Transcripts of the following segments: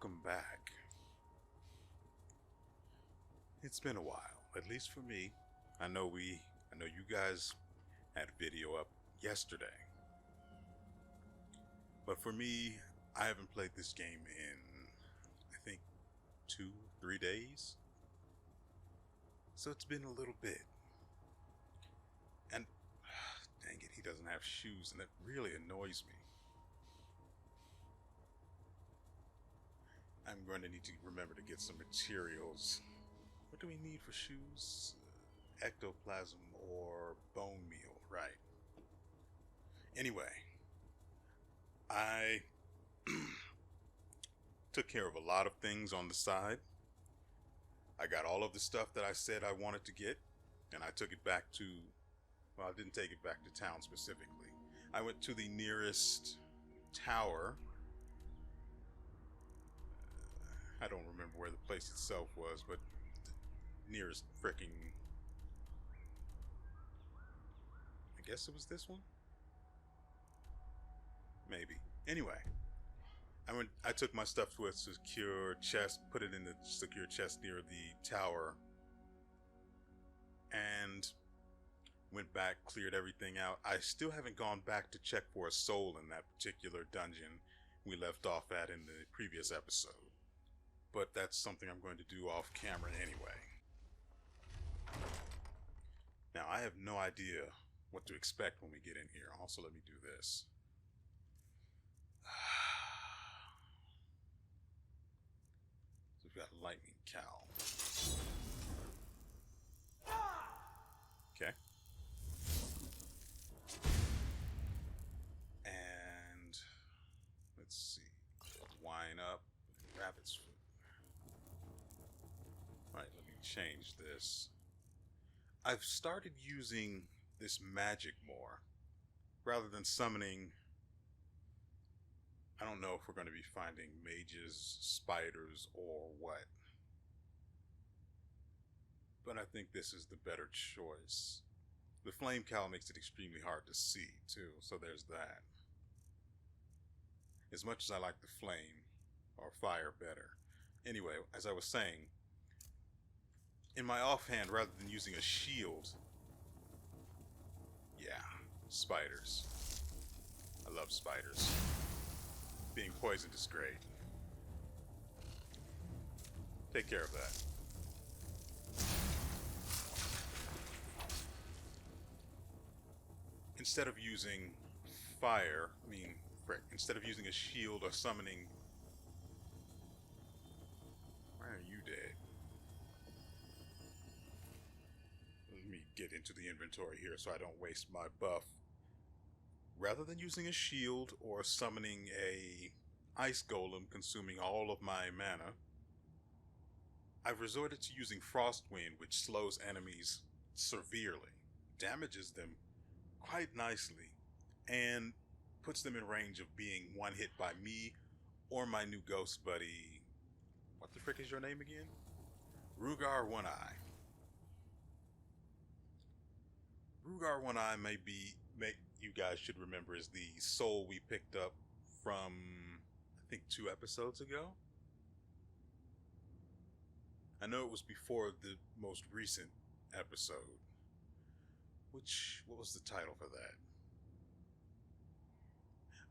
welcome back. It's been a while, at least for me. I know you guys had a video up yesterday. But for me, I haven't played this game in, I think, 2-3 days. So it's been a little bit. And, dang it, he doesn't have shoes, and that really annoys me. I'm going to need to remember to get some materials. What do we need for shoes? Ectoplasm or bone meal, right? Anyway, I took care of a lot of things on the side. I got all of the stuff that I said I wanted to get, and I took it back to, well, I didn't take it back to town specifically. I went to the nearest tower. I don't remember where the place itself was, but the nearest fricking... I guess it was this one? Maybe. Anyway, I took my stuff to a secure chest, put it in the secure chest near the tower, and went back, cleared everything out. I still haven't gone back to check for a soul in that particular dungeon we left off at in the previous episode. But that's something I'm going to do off camera anyway. Now, I have no idea what to expect when we get in here. Also, let me do this. So we've got a lightning cowl. Okay. And let's see. Wine up. Rabbit's foot. Alright, let me change this. I've started using this magic more. Rather than summoning... I don't know if we're going to be finding mages, spiders, or what. But I think this is the better choice. The flame cowl makes it extremely hard to see, too, so there's that. As much as I like the flame, or fire better. Anyway, as I was saying, in my offhand, rather than using a shield... Yeah, spiders. I love spiders. Being poisoned is great. Take care of that. Instead of using fire, instead of using a shield or summoning... Why are you dead? Let me get into the inventory here so I don't waste my buff. Rather than using a shield or summoning a ice golem consuming all of my mana, I've resorted to using Frostwind, which slows enemies severely, damages them quite nicely, and puts them in range of being one hit by me or my new ghost buddy. What the frick is your name again? Rugar One Eye. Rugar One Eye you guys should remember, is the soul we picked up from, I think, 2 episodes ago. I know it was before the most recent episode. What was the title for that?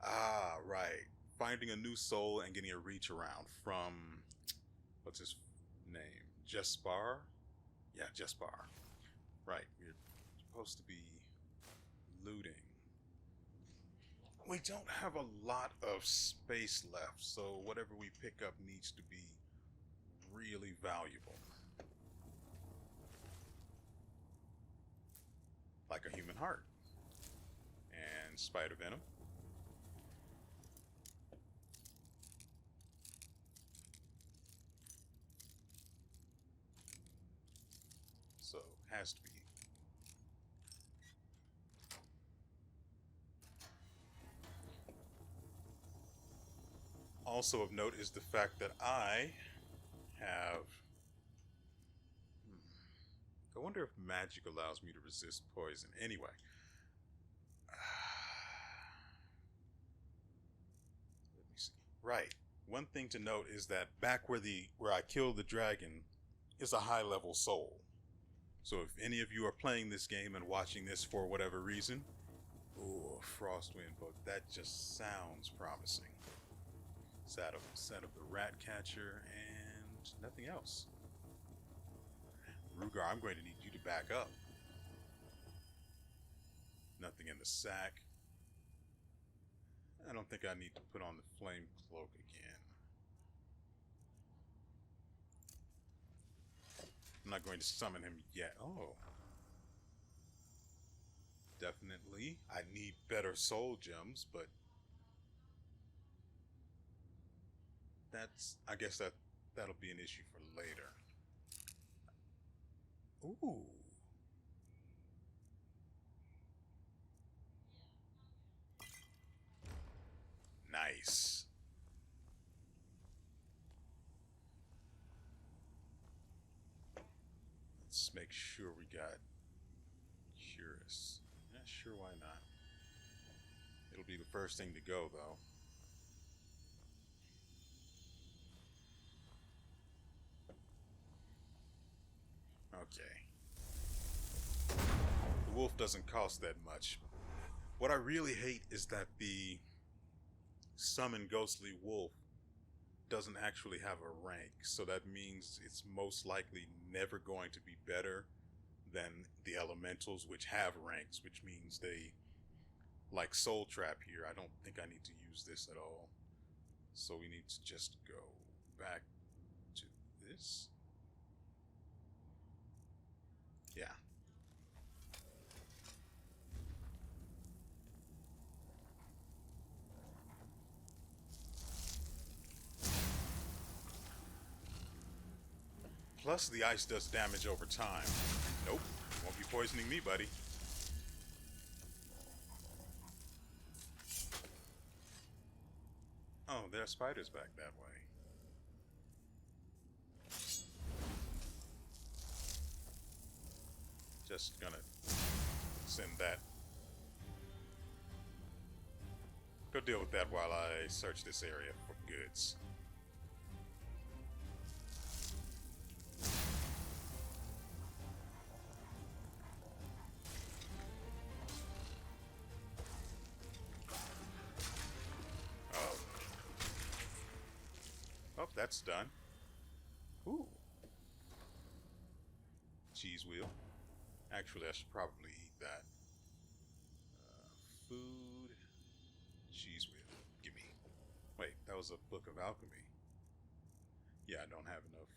Ah, right. Finding a new soul and getting a reach around from, what's his name? Jespar? Yeah, Jespar. Right, we're supposed to be looting. We don't have a lot of space left, so whatever we pick up needs to be really valuable. Like a human heart. And spider venom. So, has to be. Also of note is the fact that I have... I wonder if magic allows me to resist poison. Anyway. Let me see. Right. One thing to note is that back where I killed the dragon is a high level soul. So if any of you are playing this game and watching this for whatever reason, ooh, Frostwind book, that just sounds promising. Set of the rat catcher and nothing else. Rugar, I'm going to need you to back up. Nothing in the sack. I don't think I need to put on the flame cloak again. I'm not going to summon him yet. Oh. Definitely. I need better soul gems, but I guess that'll be an issue for later. Ooh. Nice. Let's make sure we got Curious. Yeah, sure, why not? It'll be the first thing to go, though. Okay. The wolf doesn't cost that much. What I really hate is that the summon ghostly wolf doesn't actually have a rank, so that means it's most likely never going to be better than the elementals, which have ranks, which means they, like Soul Trap here, I don't think I need to use this at all. So we need to just go back to this. Yeah. Plus, the ice does damage over time. Nope, won't be poisoning me, buddy. Oh, there are spiders back that way. Just gonna send that. Go deal with that while I search this area for goods. Oh. Oh, that's done. Ooh. Cheese wheel. Actually, I should probably eat that. Food. Cheese wheel. Gimme. Wait, that was a book of alchemy. Yeah, I don't have enough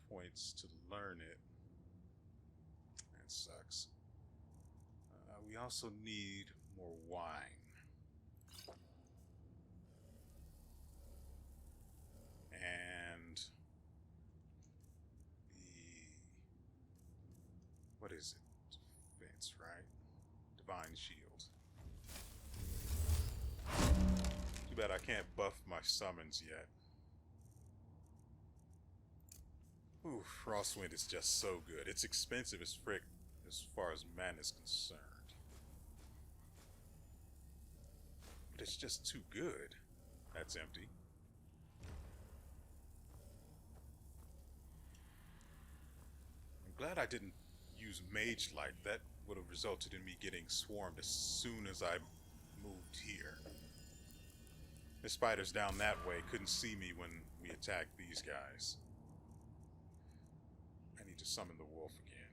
points to learn it. That sucks. We also need more wine. And what is it? Defense, right? Divine shield. Too bad I can't buff my summons yet. Ooh, Frostwind is just so good. It's expensive as frick as far as mana is concerned. But it's just too good. That's empty. I'm glad I didn't use Mage Light. That would have resulted in me getting swarmed as soon as I moved here. The spiders down that way couldn't see me when we attacked these guys. I need to summon the wolf again.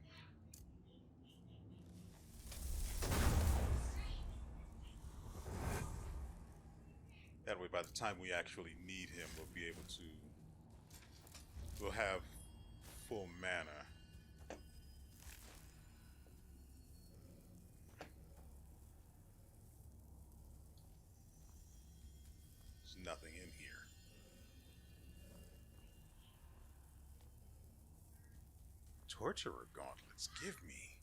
That way, by the time we actually need him, we'll be able to... We'll have full mana. There's nothing in here. Torturer gauntlets, give me.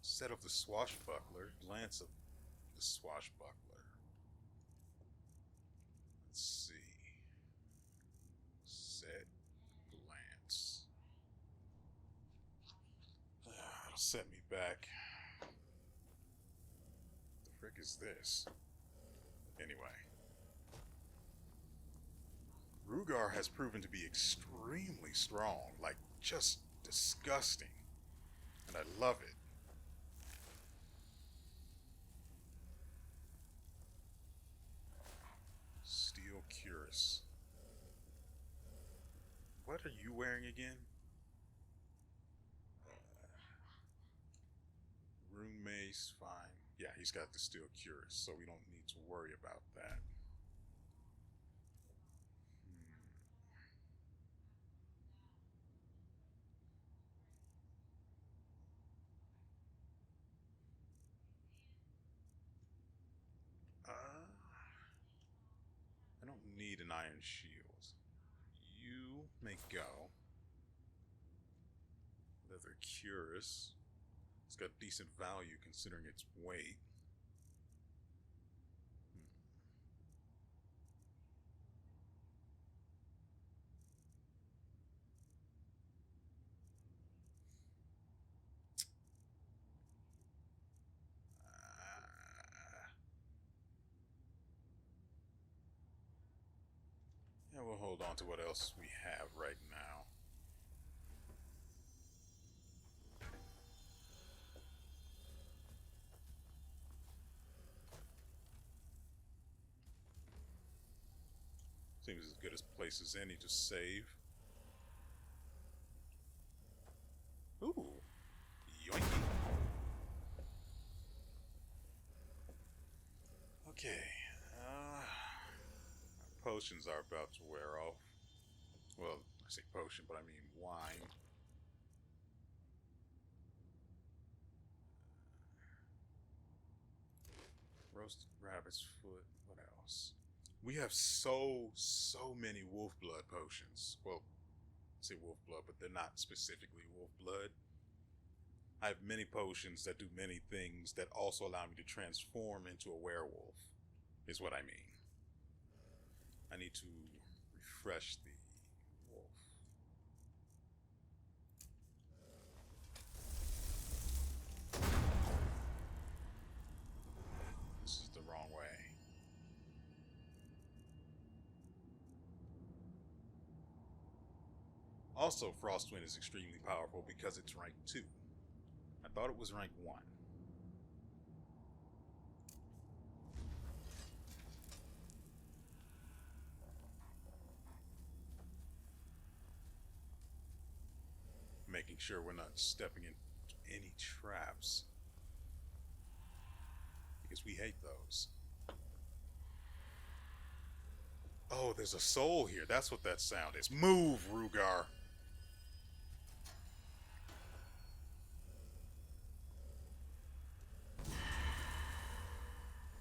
Set of the swashbuckler, glance of the swashbuckler. Let's see. Set, glance. It'll set me back. The frick is this? Anyway. Rugar has proven to be extremely strong, like just disgusting. And I love it. Steel Cuirass. What are you wearing again? Rune Mace, fine. Yeah, he's got the Steel Cuirass, so we don't need to worry about that. I don't need an iron shield. You may go. Leather Cuirass. It's got decent value considering its weight. Yeah, we'll hold on to what else we have right now. Seems as good a place as any to save. Ooh, yoinky. Okay, potions are about to wear off. Well, I say potion, but I mean wine. Roasted rabbit's foot. What else? We have so many wolf blood potions. Well, I say wolf blood, but they're not specifically wolf blood. I have many potions that do many things that also allow me to transform into a werewolf, is what I mean. I need to refresh the wolf. This is the wrong way. Also, Frostwind is extremely powerful because it's rank 2. I thought it was rank 1. Making sure we're not stepping into any traps, because we hate those. Oh, there's a soul here. That's what that sound is. Move, Rugar.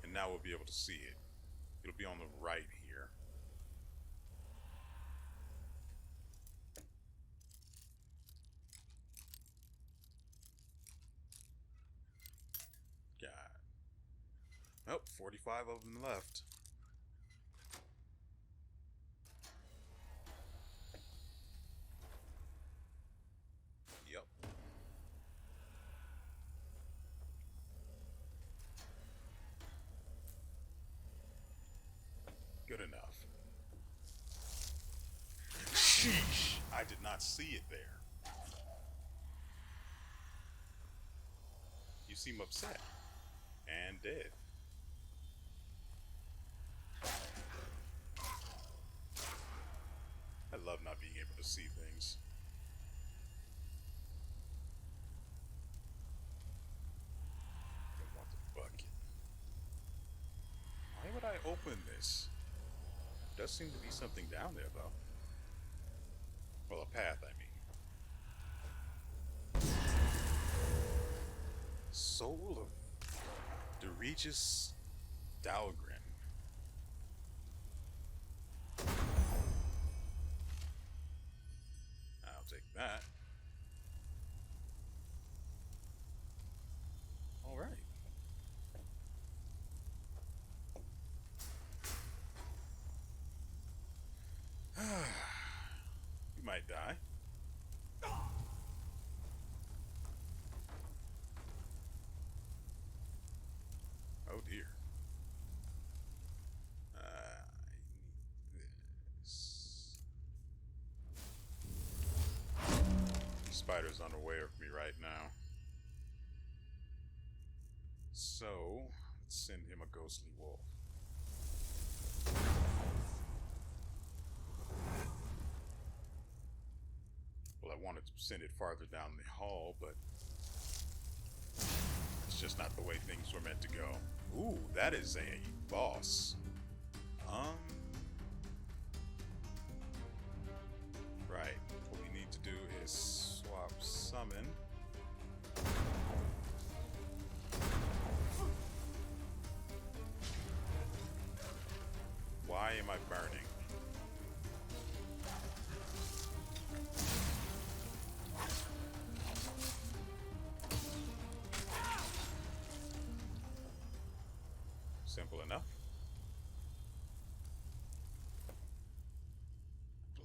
And now we'll be able to see it. It'll be on the right here. God. Oh, 45 of them left. Yep. Good enough. Sheesh. I did not see it there. You seem upset. And dead. I love not being able to see things. I want the bucket. Why would I open this? There does seem to be something down there, though. Well, a path, I mean. Soul of WeArEuS Dalgren. I'll take that. All right. You might die. Oh dear. I need this. spider's unaware of me right now. So, let's send him a ghostly wolf. Well, I wanted to send it farther down the hall, but it's just not the way things were meant to go. Ooh, that is a boss. Right. What we need to do is swap summon. Why am I burning? Simple enough.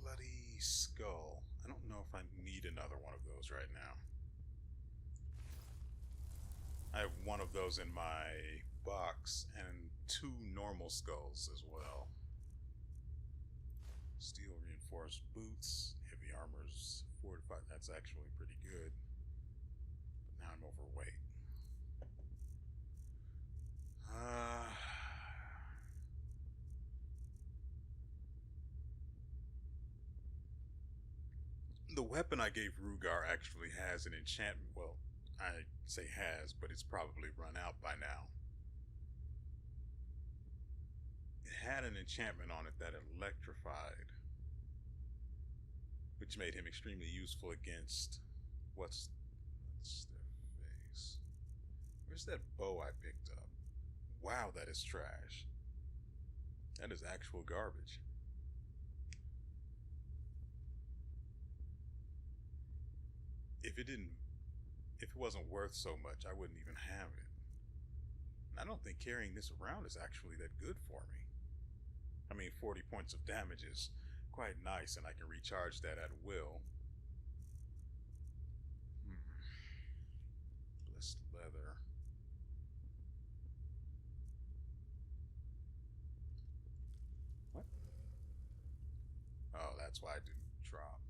Bloody skull. I don't know if I need another one of those right now. I have one of those in my box and 2 normal skulls as well. Steel reinforced boots, heavy armor's fortified. That's actually pretty good. But now I'm overweight. The weapon I gave Rugar actually has an enchantment. Well, I say has, but it's probably run out by now. It had an enchantment on it that electrified, which made him extremely useful against what's their face. Where's that bow I picked up? Wow, that is trash. That is actual garbage. If it wasn't worth so much, I wouldn't even have it. And I don't think carrying this around is actually that good for me. I mean, 40 points of damage is quite nice, and I can recharge that at will. Blessed leather. What? Oh, that's why I didn't drop.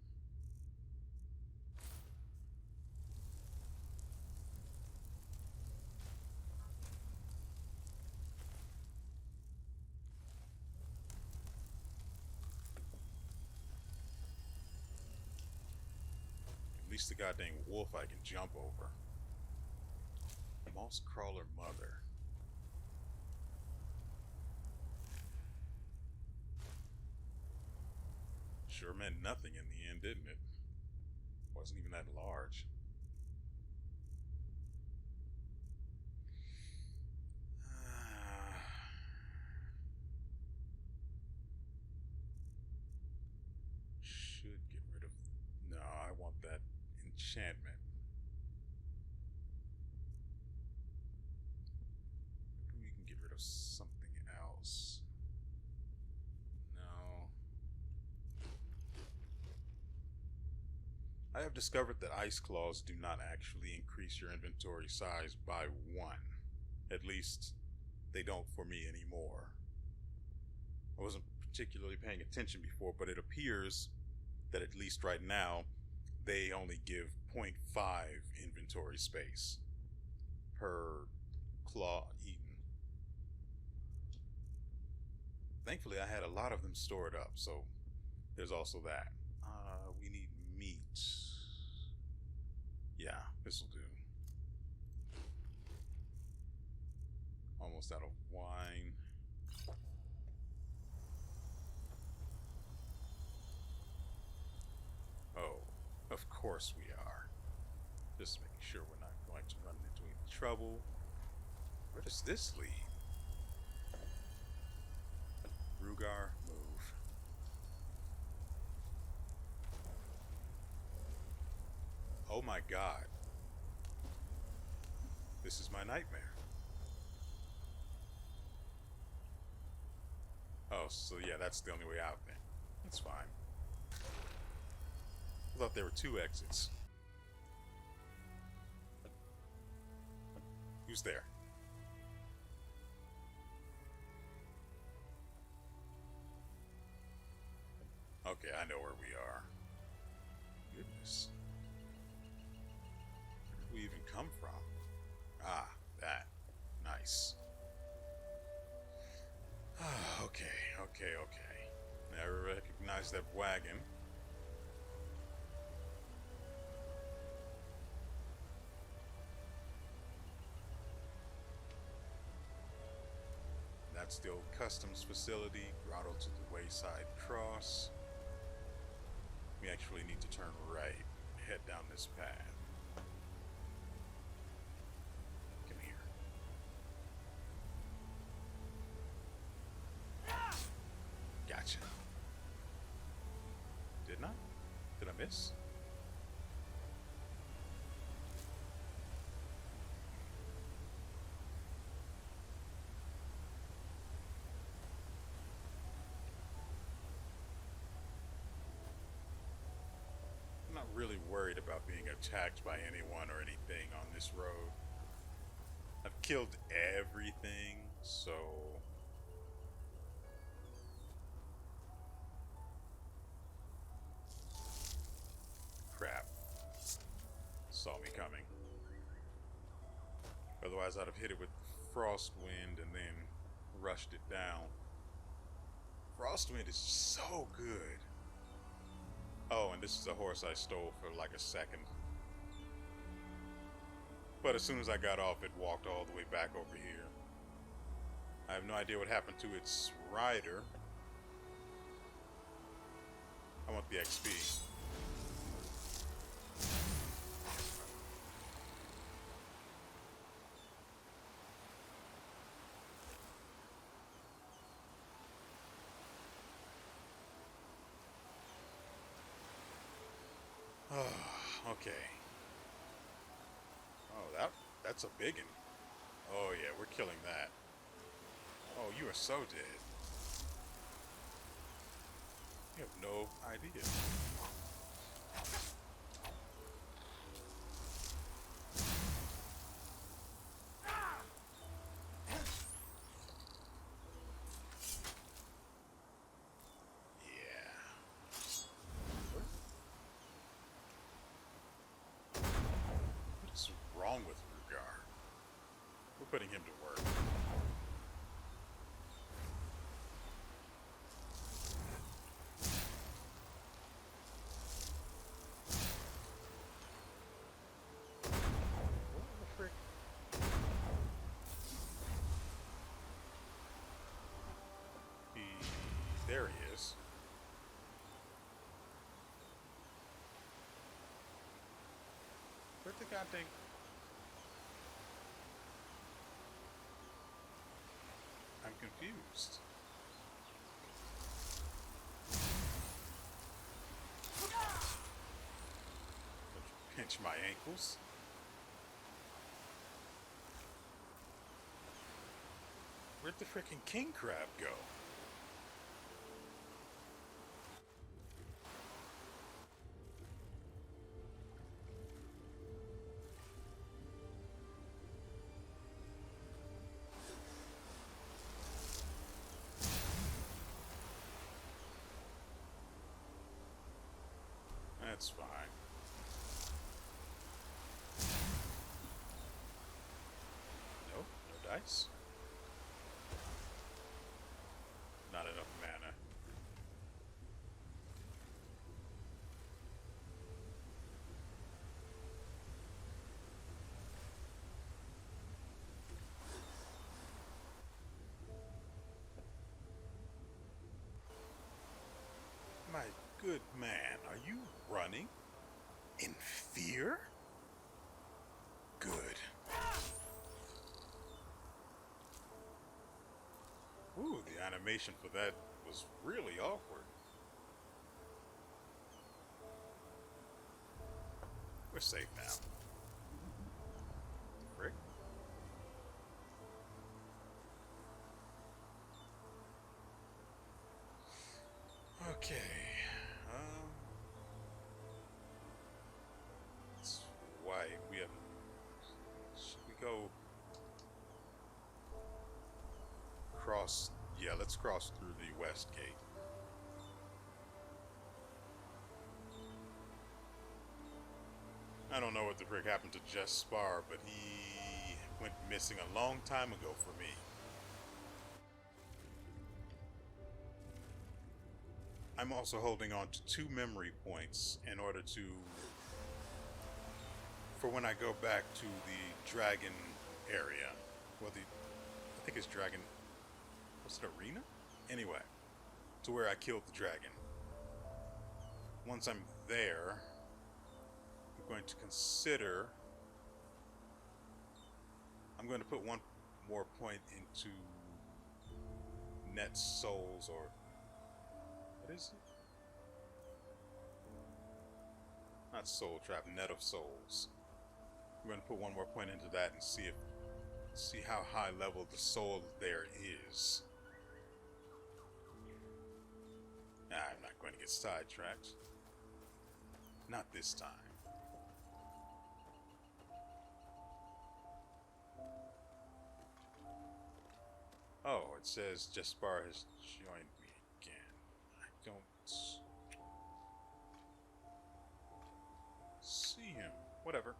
At least the goddamn wolf I can jump over. Moss crawler mother. Sure meant nothing in the end, didn't it? Wasn't even that large. Should get rid of... No, I want that enchantment. Maybe we can get rid of something else. No. I have discovered that ice claws do not actually increase your inventory size by 1. At least, they don't for me anymore. I wasn't particularly paying attention before, but it appears that at least right now, they only give 0.5 inventory space per claw eaten. Thankfully, I had a lot of them stored up, so there's also that. We need meat. Yeah, this'll do. Almost out of wine. Oh, of course we are. Just making sure we're not going to run into any trouble. Where does this lead? Rugar, move. Oh my god. This is my nightmare. Oh, so yeah, that's the only way out then. That's fine. I thought there were 2 exits. Who's there? Okay, I know where we are. Goodness. we even come from? Ah, that. Nice. Okay. Now I recognize that wagon. That's the old customs facility, grotto to the wayside cross. We actually need to turn right, head down this path. Come here. Gotcha. Didn't I? Did I miss? I'm not really worried about being attacked by anyone or anything on this road. I've killed everything, so... Crap. Saw me coming. Otherwise I'd have hit it with frost wind and then rushed it down. Frost wind is so good. Oh, and this is a horse I stole for like a second. But as soon as I got off, it walked all the way back over here. I have no idea what happened to its rider. I want the XP. Okay. Oh, that's a biggin. Oh yeah, we're killing that. Oh, you are so dead. You have no idea. What's wrong with Rugar? We're putting him to work. What the frick? There he is. Where'd the goddamn... I'm confused. Pinch my ankles. Where'd the frickin' king crab go? That's fine. Nope, no dice. Not enough mana. My good man, are you running? In fear? Good. Ooh, the animation for that was really awkward. We're safe now. Frick. Okay. That's why we have... Should we go... Cross... Yeah, let's cross through the west gate. I don't know what the frick happened to Just Spar, but he went missing a long time ago for me. I'm also holding on to 2 memory points in order to, for when I go back to the dragon area. Well, I think it's dragon, what's it, arena? Anyway, to where I killed the dragon. Once I'm there, I'm going to consider, I'm going to put 1 more point into net souls, or what is it? Not soul trap, net of souls. I'm going to put 1 more point into that and see how high level the soul there is. I'm not going to get sidetracked. Not this time. Oh, it says Jespar has joined me again. I don't see him. Whatever.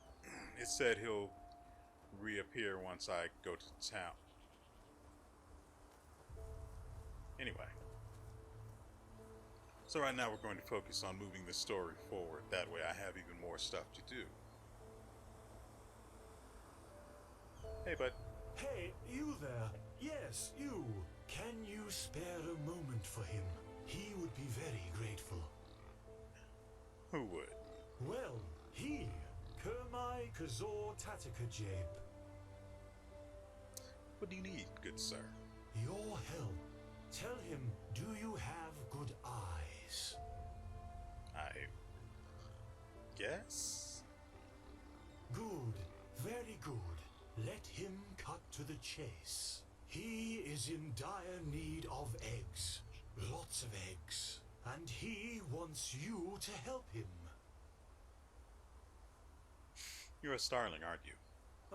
It said he'll reappear once I go to town. Anyway. So right now we're going to focus on moving the story forward. That way I have even more stuff to do. Hey, bud. Hey, you there. Yes, you. Can you spare a moment for him? He would be very grateful. Who would? Well, he. Kermai Kazor Tatakajab. What do you need, good sir? Your help. Tell him, do you have good eyes? I guess? Good. Very good. Let him cut to the chase. He is in dire need of eggs. Lots of eggs. And he wants you to help him. You're a starling, aren't you?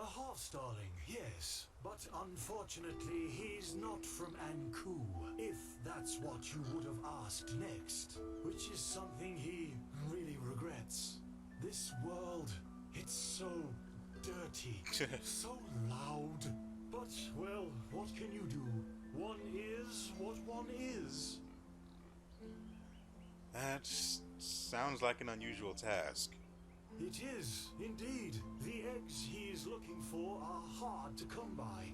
A half-starling, yes. But unfortunately, he's not from Anku, if that's what you would have asked next. Which is something he really regrets. This world, it's so dirty, so loud. But, well, what can you do? One is what one is. That sounds like an unusual task. It is, indeed. The eggs he is looking for are hard to come by.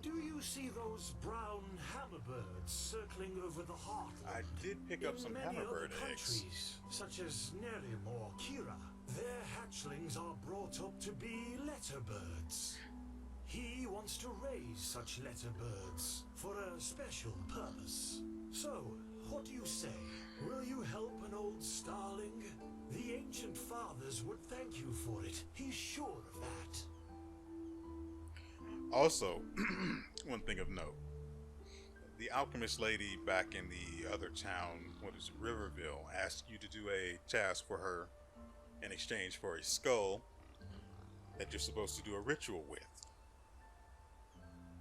Do you see those brown hammerbirds circling over the heartland? I did pick up some hammerbird eggs. Countries, such as Nerim or Kira, their hatchlings are brought up to be letterbirds. He wants to raise such letterbirds for a special purpose. So, what do you say? Will you help an old starling? The ancient fathers would thank you for it. He's sure of that. Also, one thing of note. The alchemist lady back in the other town, what is it, Riverville, asked you to do a task for her in exchange for a skull that you're supposed to do a ritual with.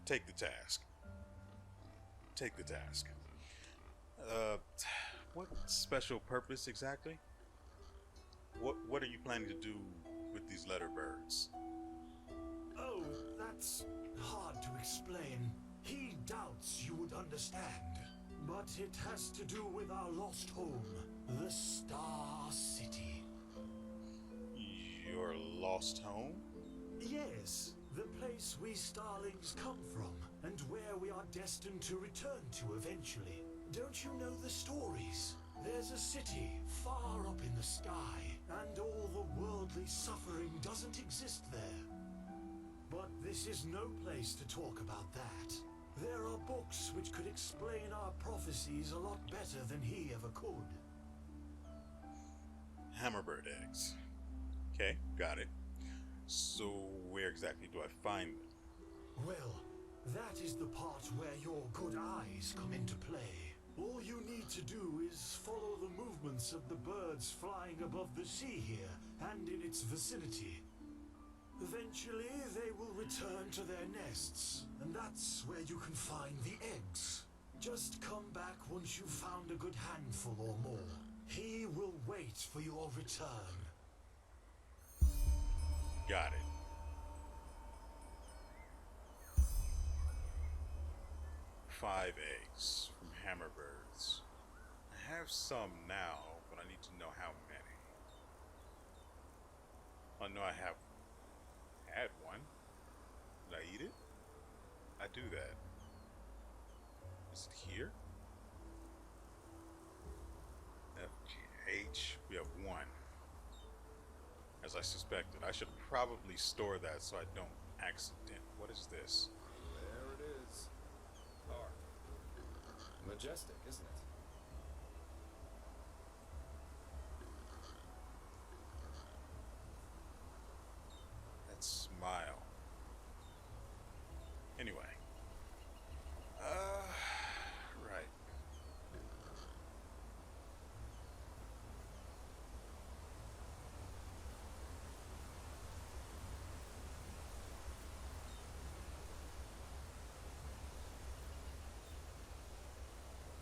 Take the task. Take the task. What special purpose exactly? What are you planning to do with these letterbirds? Oh, that's hard to explain. He doubts you would understand. But it has to do with our lost home, the Star City. Your lost home? Yes, the place we starlings come from, and where we are destined to return to eventually. Don't you know the stories? There's a city far up in the sky, and all the worldly suffering doesn't exist there. But this is no place to talk about that. There are books which could explain our prophecies a lot better than he ever could. Hammerbird eggs. Okay, got it. So where exactly do I find them? Well, that is the part where your good eyes come into play. All you need to do is follow the movements of the birds flying above the sea here and in its vicinity. Eventually, they will return to their nests, and that's where you can find the eggs. Just come back once you've found a good handful or more. He will wait for your return. Got it. Five eggs from hammerbirds. I have some now, but I need to know how many. I know I have had one. Did I eat it? I do that. Is it here? F, G, H. We have one. As I suspected. I should probably store that so I don't accident. What is this? There it is. Art. Majestic, isn't it? That smile. Anyway. Right.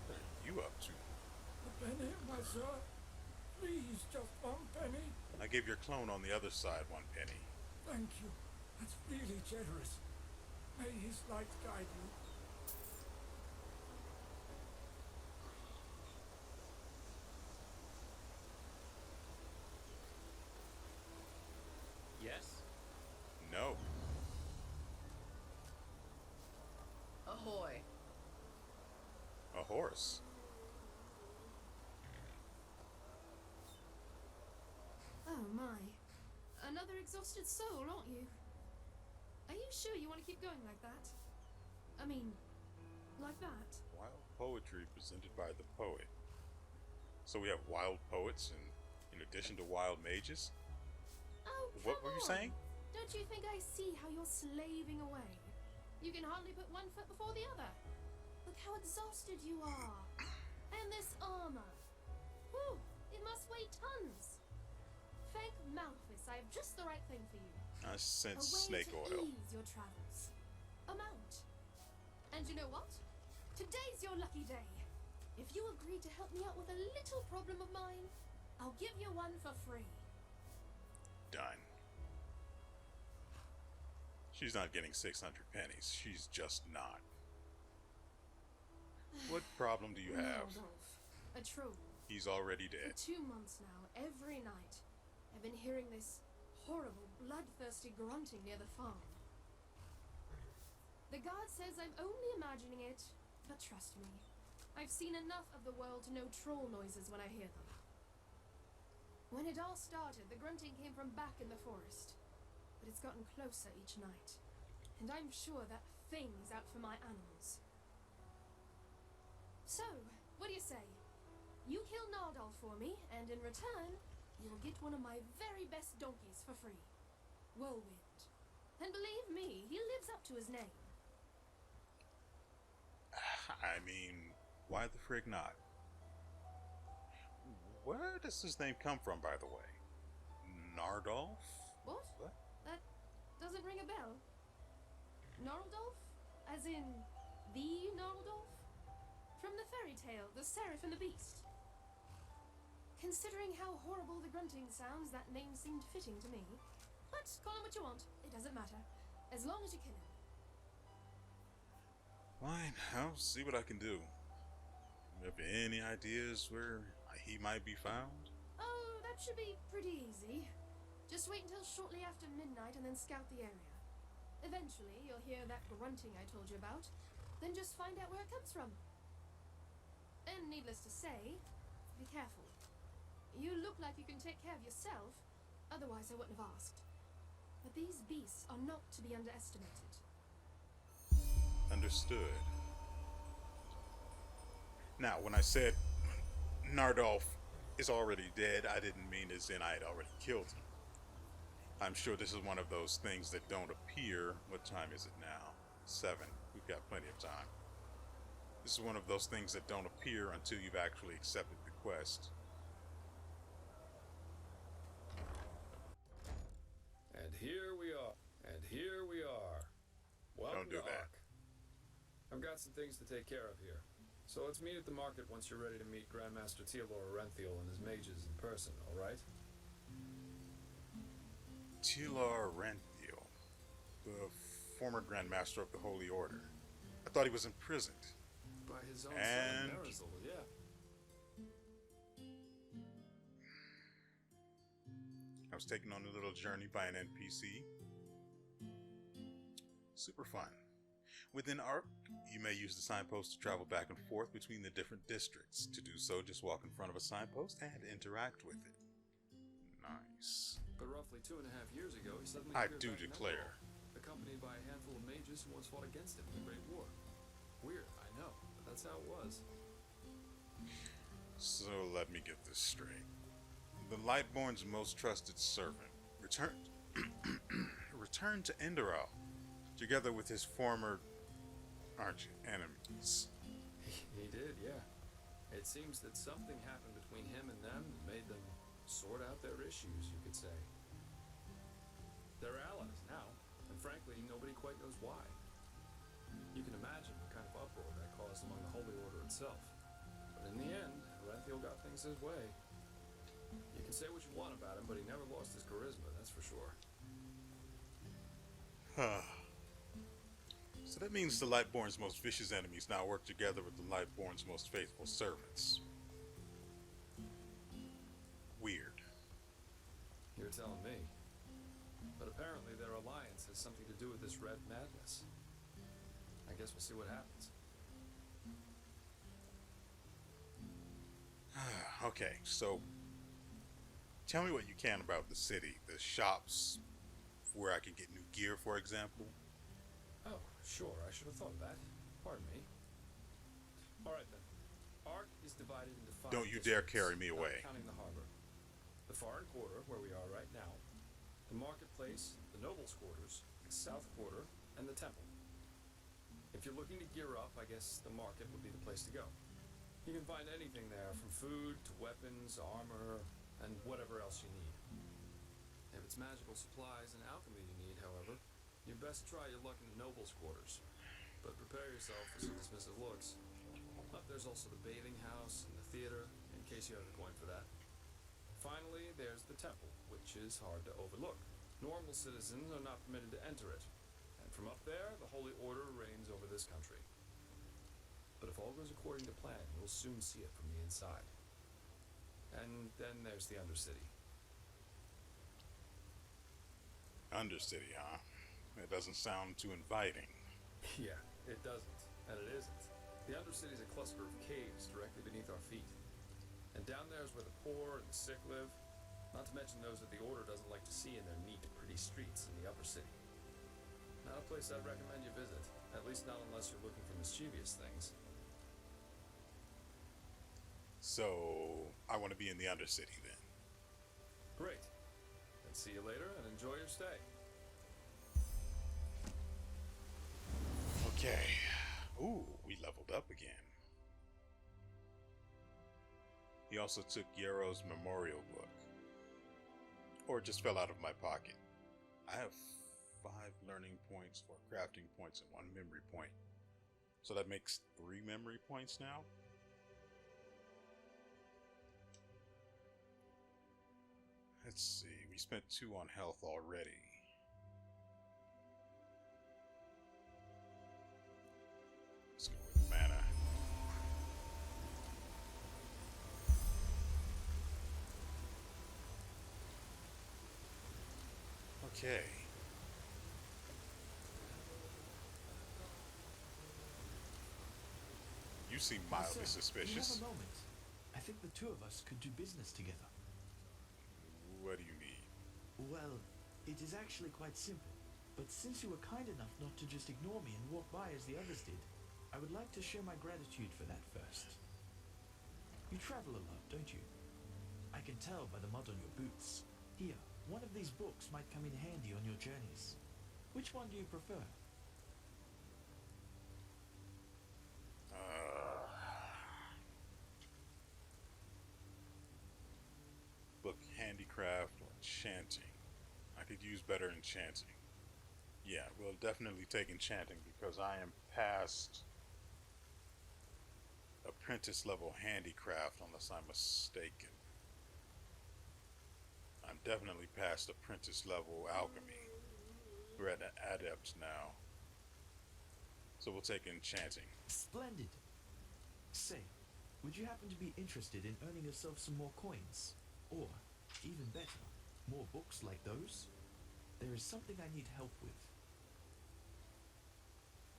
What are you up to? A penny, my sir. Please, just one penny. I gave your clone on the other side 1 penny. Thank you. That's really generous. May his light guide you. Yes? No. Ahoy. A horse. Oh my. Another exhausted soul, aren't you? Are you sure you want to keep going like that? I mean, like that? Wild poetry presented by the poet. So we have wild poets in addition to wild mages? Oh, What come were you on. saying? Don't you think I see how you're slaving away? You can hardly put one foot before the other. Look how exhausted you are. And this armor. Whew, it must weigh tons. Thank Malthus, I have just the right thing for you. I sense A way snake to oil. ease your travels. A mount. And you know what? Today's your lucky day. If you agree to help me out with a little problem of mine, I'll give you one for free. Done. She's not getting 600 pennies. She's just not. What problem do you have? Nordolf, a troll. He's already For dead. 2 months now, every night, I've been hearing this horrible, bloodthirsty grunting near the farm. The guard says I'm only imagining it, but trust me, I've seen enough of the world to know troll noises when I hear them. When it all started, the grunting came from back in the forest, but it's gotten closer each night, and I'm sure that thing's out for my animals. So, what do you say? You kill Nardal for me, and in return, you'll get one of my very best donkeys for free. Whirlwind. And believe me, he lives up to his name. I mean, why the frig not? Where does his name come from, by the way? Nardolf? What? What? That doesn't ring a bell. Gnarldolf? As in, the Gnarldolf? From the fairy tale, The Seraph and the Beast. Considering how horrible the grunting sounds, that name seemed fitting to me. But call him what you want, it doesn't matter. As long as you kill him. Fine, I'll see what I can do. You have any ideas where he might be found? Oh, that should be pretty easy. Just wait until shortly after midnight and then scout the area. Eventually, you'll hear that grunting I told you about, then just find out where it comes from. And needless to say, be careful. You look like you can take care of yourself, otherwise I wouldn't have asked. But these beasts are not to be underestimated. Understood. Now, when I said Nardolf is already dead, I didn't mean as in I had already killed him. I'm sure this is one of those things that don't appear. What time is it now? 7. We've got plenty of time. This is one of those things that don't appear until you've actually accepted the quest. And here we are. And here we are. Welcome Don't do to that. Ark. I've got some things to take care of here. So let's meet at the market once you're ready to meet Grandmaster Teodor Orenthiel and his mages in person, alright? Tilar Ranthiel, the former Grand Master of the Holy Order. I thought he was imprisoned. By his own And- son, Marisol, yeah. I was taken on a little journey by an NPC. Super fun. Within ARC, you may use the signpost to travel back and forth between the different districts. To do so, just walk in front of a signpost and interact with it. Nice. But roughly 2.5 years ago, he suddenly I appeared do back in declare. Enderal, accompanied by a handful of mages who once fought against him in the Great War. Weird, I know, but that's how it was. So let me get this straight. The Lightborn's most trusted servant returned to Enderal, together with his former arch enemies. He did, yeah. It seems that something happened between him and them that made them sort out their issues, you could say. They're allies now, and frankly, nobody quite knows why. You can imagine what kind of uproar that caused among the Holy Order itself. But in the end, Ranthiel got things his way. You can say what you want about him, but he never lost his charisma, that's for sure. So that means the Lightborn's most vicious enemies now work together with the Lightborn's most faithful servants. Weird. You're telling me. But apparently their alliance has something to do with this red madness. I guess we'll see what happens. Okay, so tell me what you can about the city, the shops where I can get new gear, for example. Oh, sure, I should have thought of that. Pardon me. Alright then. Ark is divided into 5 Don't you dare districts, carry me not away. counting the harbor. The foreign quarter, where we are right now, the marketplace, the nobles' quarters, the south quarter, and the temple. If you're looking to gear up, I guess the market would be the place to go. You can find anything there, from food to weapons, armor, and whatever else you need. If it's magical supplies and alchemy you need, however, you'd best try your luck in the nobles' quarters. But prepare yourself for some dismissive looks. There's also the bathing house and the theater, in case you have a coin for that. Finally, there's the temple, which is hard to overlook. Normal citizens are not permitted to enter it. And from up there, the Holy Order reigns over this country. But if all goes according to plan, you'll soon see it from the inside. And then there's the Undercity. Undercity, huh? It doesn't sound too inviting. Yeah, it doesn't. And it isn't. The Undercity is a cluster of caves directly beneath our feet. And down there is where the poor and the sick live. Not to mention those that the Order doesn't like to see in their neat, pretty streets in the upper city. Not a place I'd recommend you visit. At least not unless you're looking for mischievous things. So I want to be in the Undercity then. Great. Then see you later and enjoy your stay. Okay. Ooh, we leveled up again. He also took WeArEuS' memorial book. Or it just fell out of my pocket. I have 5 learning points, 4 crafting points, and 1 memory point. So that makes 3 memory points now? Let's see, we spent 2 on health already. Let's go with mana. Okay. You seem mildly Sir, suspicious. We have a moment. I think the two of us could do business together. What do you mean? Well, it is actually quite simple. But since you were kind enough not to just ignore me and walk by as the others did, I would like to show my gratitude for that first. You travel a lot, don't you? I can tell by the mud on your boots. Here, one of these books might come in handy on your journeys. Which one do you prefer? Book handicraft or enchanting. I could use better enchanting. Yeah, we'll definitely take enchanting because I am past apprentice level handicraft unless I'm mistaken. I'm definitely past apprentice level alchemy. We're at adept now. So we'll take enchanting. Splendid. Say, would you happen to be interested in earning yourself some more coins? Or, even better, more books like those? There is something I need help with.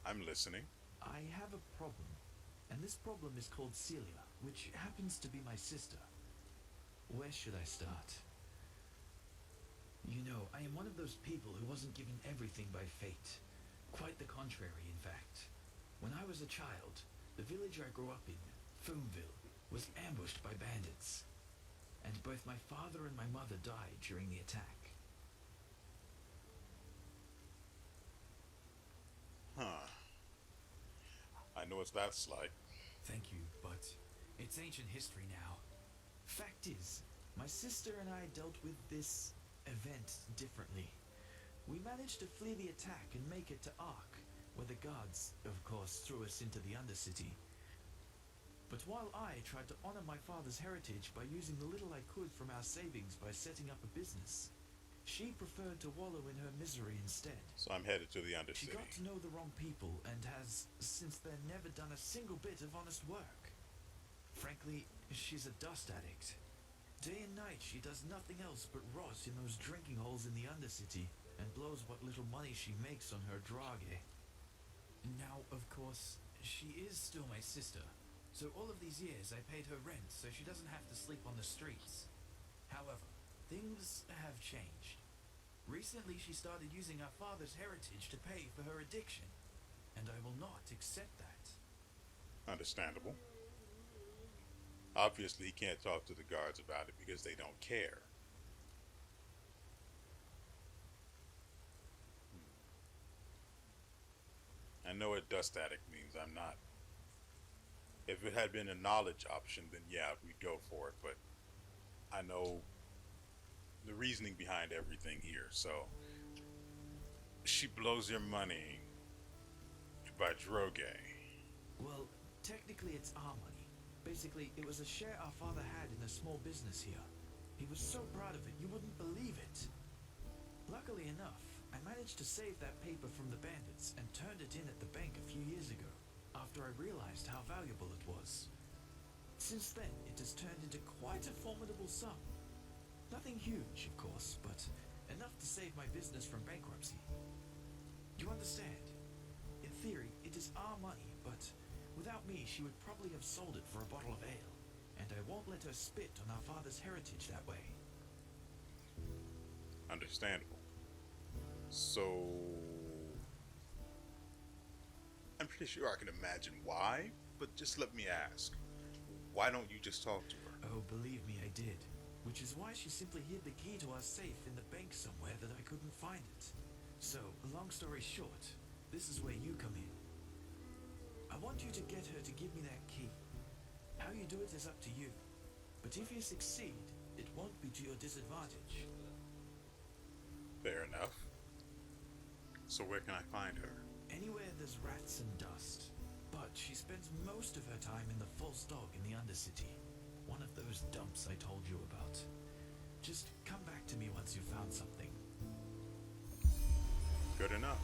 I'm listening. I have a problem, and this problem is called Celia, which happens to be my sister. Where should I start? You know, I am one of those people who wasn't given everything by fate. Quite the contrary, in fact. When I was a child, the village I grew up in, Foomville, was ambushed by bandits. And both my father and my mother died during the attack. Huh. I know what that's like. Thank you, but it's ancient history now. Fact is, my sister and I dealt with this event differently. We managed to flee the attack and make it to Ark, where the guards, of course, threw us into the Undercity. But while I tried to honor my father's heritage by using the little I could from our savings by setting up a business, she preferred to wallow in her misery instead. So I'm headed to the She Undercity. got to know the wrong people and has, since then, never done a single bit of honest work. Frankly, she's a dust addict. Day and night she does nothing else but rot in those drinking holes in the Undercity and blows what little money she makes on her drage. Now, of course, she is still my sister, so all of these years I paid her rent so she doesn't have to sleep on the streets. However, things have changed. Recently she started using our father's heritage to pay for her addiction, and I will not accept that. Understandable. Obviously, he can't talk to the guards about it because they don't care. I know what dust addict means. I'm not. If it had been a knowledge option, then yeah, we'd go for it. But I know the reasoning behind everything here. So she blows your money by droge. Well, technically it's our money. Basically, it was a share our father had in a small business here. He was so proud of it, you wouldn't believe it. Luckily enough, I managed to save that paper from the bandits and turned it in at the bank a few years ago, after I realized how valuable it was. Since then, it has turned into quite a formidable sum. Nothing huge, of course, but enough to save my business from bankruptcy. You understand? In theory, it is our money, but without me, she would probably have sold it for a bottle of ale, and I won't let her spit on our father's heritage that way. Understandable. So I'm pretty sure I can imagine why, but just let me ask. Why don't you just talk to her? Oh, believe me, I did. Which is why she simply hid the key to our safe in the bank somewhere that I couldn't find it. So, long story short, this is where you come in. I want you to get her to give me that key. How you do it is up to you. But if you succeed, it won't be to your disadvantage. Fair enough. So where can I find her? Anywhere there's rats and dust. But she spends most of her time in the False Dog in the Undercity. One of those dumps I told you about. Just come back to me once you've found something. Good enough.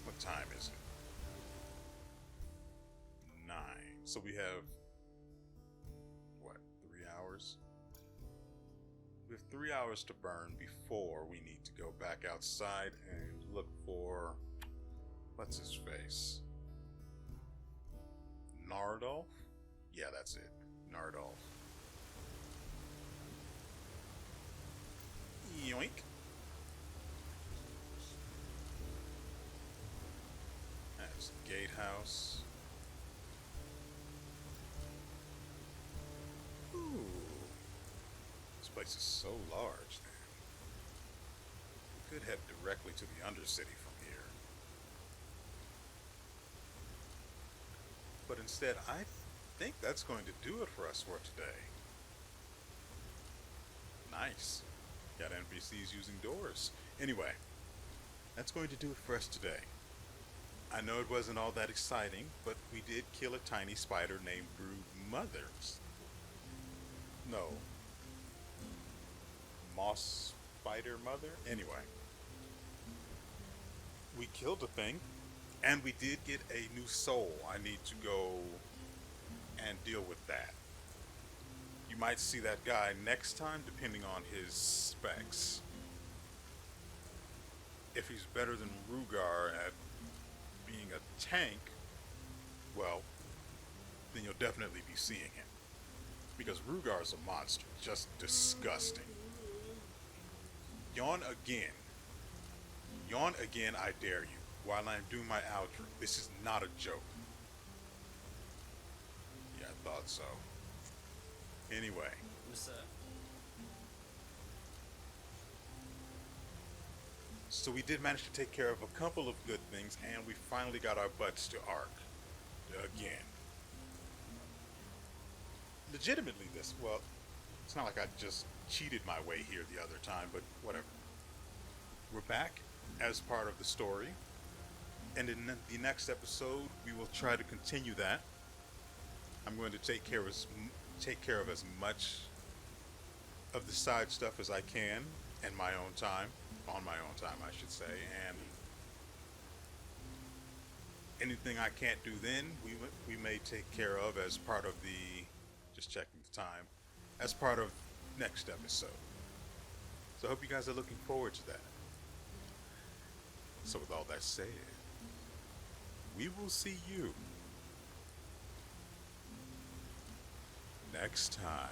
What time is it? 9. So we have, what, 3 hours? We have 3 hours to burn before we need to go back outside and look for, what's his face? Nardolf? Yeah, that's it. Nardolf. Yoink. That's the gatehouse. Ooh. This place is so large, man. We could head directly to the Undercity from here. But instead, I think that's going to do it for us for today. Nice. Got NPCs using doors. Anyway, that's going to do it for us today. I know it wasn't all that exciting, but we did kill a tiny spider named Brood Mother. No. Moss Spider Mother? Anyway. We killed the thing. And we did get a new soul. I need to go and deal with that. You might see that guy next time, depending on his specs. If he's better than Rugar at being a tank, well, then you'll definitely be seeing him. Because Rugar is a monster, just disgusting. Yawn again. Yawn again, I dare you, while I'm doing my outro. This is not a joke. Yeah, I thought so. Anyway. Miss, So we did manage to take care of a couple of good things, and we finally got our butts to Ark. Again. Legitimately well, it's not like I just cheated my way here the other time, but whatever. We're back as part of the story, and in the next episode, we will try to continue that. I'm going to take care of as much of the side stuff as I can in my own time, on my own time, I should say, and anything I can't do then, we may take care of as part of the, just checking the time, as part of next episode. So I hope you guys are looking forward to that. So with all that said, we will see you next time.